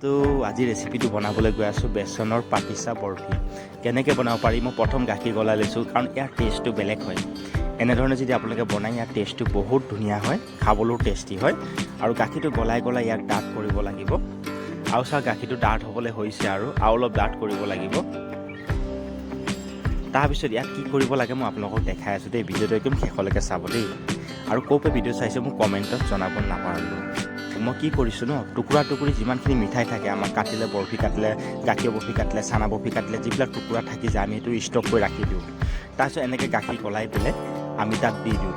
তো আজি ৰেচিপিটো বনাবলৈ গৈ আছোঁ বেচনৰ পাতিচা বৰফি। কেনেকৈ বনাব পাৰি মই প্ৰথম গাখীৰ গলাই লৈছোঁ, কাৰণ ইয়াৰ টেষ্টটো বেলেগ হয়। এনেধৰণে যদি আপোনালোকে বনায় ইয়াৰ টেষ্টটো বহুত ধুনীয়া হয়, খাবলৈও টেষ্টি হয়। আৰু গাখীৰটো গলাই ইয়াক ডাঠ কৰিব লাগিব। আৰু চাওক গাখীৰটো ডাঠ হ'বলৈ হৈছে আৰু অলপ ডাঠ কৰিব লাগিব। তাৰপিছত ইয়াত কি কৰিব লাগে মই আপোনালোকক দেখাই আছোঁ দেই, ভিডিঅ'টো একদম শেষলৈকে চাব দেই। আৰু ক'ৰ পৰা ভিডিঅ' চাইছে মোক কমেণ্টত জনাব নাপাহৰিব। মই কি কৰিছোঁ ন, টুকুৰা টুকুৰি যিমানখিনি মিঠাই থাকে, আমাক কাটিলে বৰফি কাটিলে, গাখীৰ বৰফি কাটিলে, চানা বৰফি কাটিলে, যিবিলাক টুকুৰা থাকি যায় আমি সেইটো ষ্টক কৰি ৰাখি দিওঁ। তাৰপিছত এনেকৈ গাখীৰ গলাই পেলাই আমি তাত দি দিওঁ।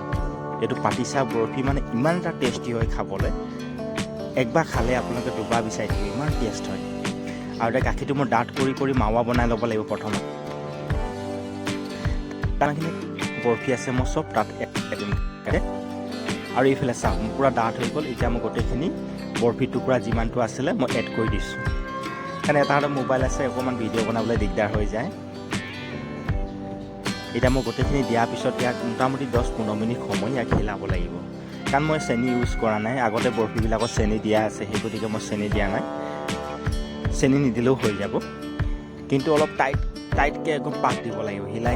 এইটো পাতিচা বৰফি মানে ইমান এটা টেষ্টি হয় খাবলৈ, একবাৰ খালে আপোনালোকে দুবাৰ বিচাৰি থাকিব, ইমান টেষ্ট হয়। আৰু এতিয়া গাখীৰটো মই ডাঠ কৰি মাৱা বনাই ল'ব লাগিব প্ৰথমত। যিমানখিনি বৰফি আছে মই চব তাত দিম। আৰু এইফালে চাওক মোৰ পূৰা ডাঠ হৈ গ'ল। এতিয়া মই গোটেইখিনি বৰফি টুকুৰা যিমানটো আছিলে মই এড কৰি দিছোঁ। কাৰণ এটা মোবাইল আছে, অকণমান ভিডিঅ' বনাবলৈ দিগদাৰ হৈ যায়। এতিয়া মই গোটেইখিনি দিয়াৰ পিছত ইয়াক মোটামুটি 10-15 মিনিট সময় ইয়াক হিলাব লাগিব। কাৰণ মই চেনি ইউজ কৰা নাই, আগতে বৰফিবিলাকত চেনি দিয়া আছে, সেই গতিকে মই চেনি দিয়া নাই। চেনি নিদিলেও হৈ যাব, কিন্তু অলপ টাইটকৈ একদম পাক দিব লাগিব। হিলাই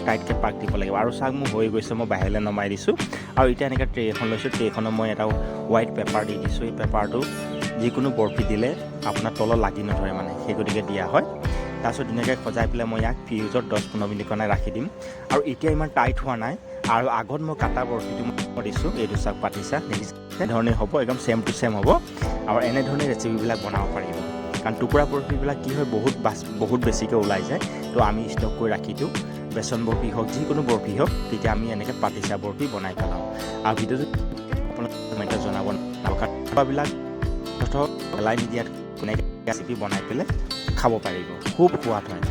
টাইটকৈ পাক দিব লাগিব। আৰু চাওক মোৰ হৈ গৈছে, মই বাহিৰলৈ নমাই দিছোঁ। আৰু এতিয়া এনেকৈ ট্ৰে এখন লৈছোঁ, ট্ৰেখনত মই এটা হোৱাইট পেপাৰ দি দিছোঁ। এই পেপাৰটো যিকোনো বৰফি দিলে আপোনাৰ তলত লাগি নধৰে মানে, সেই গতিকে দিয়া হয়। তাৰপিছত ধুনীয়াকৈ সজাই পেলাই মই ইয়াক ফ্ৰিজত 10-15 মিনিট কাৰণে ৰাখি দিম। আৰু এতিয়া ইমান টাইট হোৱা নাই। আৰু আগত মই কাটা বৰফিটো মই দিছোঁ, এইটো চাওক পাতিচা এনেধৰণে হ'ব, একদম ছেম টু ছেম হ'ব। আৰু এনেধৰণে ৰেচিপিবিলাক বনাব পাৰিব। কাৰণ টুকুৰা বৰফিবিলাক কি হয়, বহুত বেছিকৈ ওলাই যায়। তো আমি ষ্টক কৰি ৰাখি দিওঁ। বেচন বৰফি হওক, যিকোনো বৰফি হওক, তেতিয়া আমি এনেকৈ পাতিচা বৰফি বনাই পেলাওঁ। আৰু ভিডিঅ'টো আপোনালোকে কমেণ্টত জনাব। কাটাবিলাক পেলাই নিদিয়াত এনেকৈ ৰেচিপি বনাই পেলাই খাব পাৰিব, খুব সোৱাদ হয়।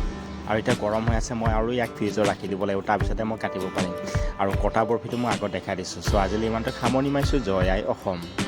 আৰু এতিয়া গৰম হৈ আছে, মই আৰু ইয়াক ফ্ৰিজত ৰাখি দিব লাগিব, তাৰপিছতে মই কাটিব পাৰিম। আৰু কটা বৰফিটো মই আগত দেখাই দিছোঁ। চ' আজিলৈ ইমানতে সামৰণি মাৰিছোঁ। জয় আই অসম।